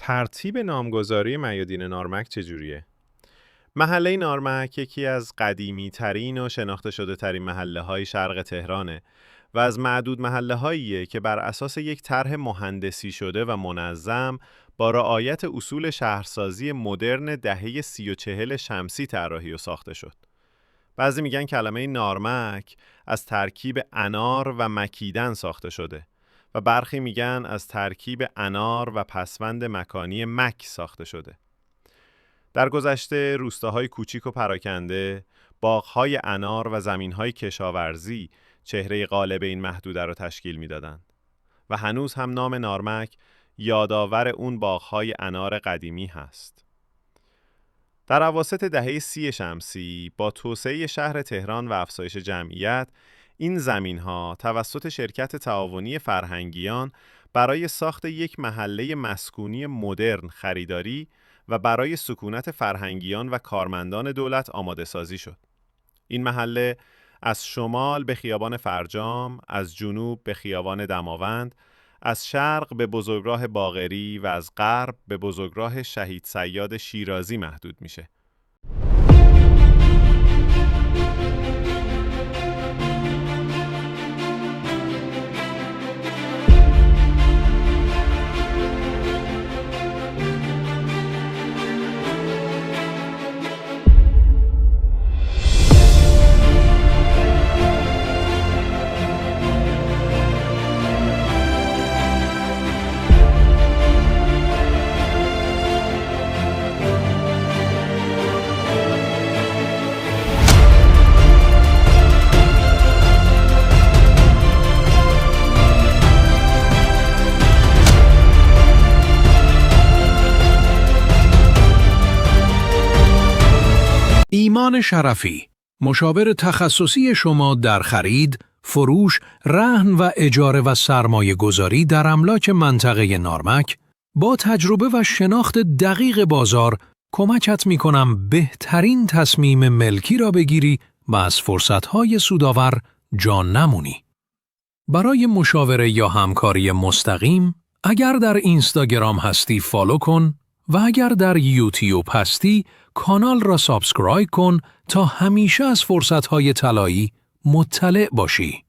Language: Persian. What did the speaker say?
ترتیب نامگذاری میادین نارمک چجوریه؟ محله نارمک یکی از قدیمی ترین و شناخته شده ترین محله های شرق تهرانه و از معدود محله هاییه که بر اساس یک طرح مهندسی شده و منظم با رعایت اصول شهرسازی مدرن دهه 30 و 40 شمسی طراحی و ساخته شد. بعضی میگن کلمه نارمک از ترکیب انار و مکیدن ساخته شده و برخی میگن از ترکیب انار و پسوند مکانی مک ساخته شده. در گذشته روستاهای کوچیک و پراکنده، باغ‌های انار و زمین‌های کشاورزی چهره غالب این محدوده را تشکیل می‌دادند و هنوز هم نام نارمک یادآور اون باغ‌های انار قدیمی هست. در اواسط دهه 30 شمسی با توسعه شهر تهران و افزایش جمعیت، این زمین‌ها توسط شرکت تعاونی فرهنگیان برای ساخت یک محله مسکونی مدرن خریداری و برای سکونت فرهنگیان و کارمندان دولت آماده سازی شد. این محله از شمال به خیابان فرجام، از جنوب به خیابان دماوند، از شرق به بزرگراه باقری و از غرب به بزرگراه شهید صیاد شیرازی محدود میشه. ایمان شرفی، مشاور تخصصی شما در خرید، فروش، رهن و اجاره و سرمایه گذاری در املاک منطقه نارمک، با تجربه و شناخت دقیق بازار کمکت می کنم بهترین تصمیم ملکی را بگیری و از فرصتهای سودآور جان نمونی. برای مشاوره یا همکاری مستقیم، اگر در اینستاگرام هستی فالو کن و اگر در یوتیوب هستی کانال را سابسکرایب کن تا همیشه از فرصتهای طلایی مطلع باشی.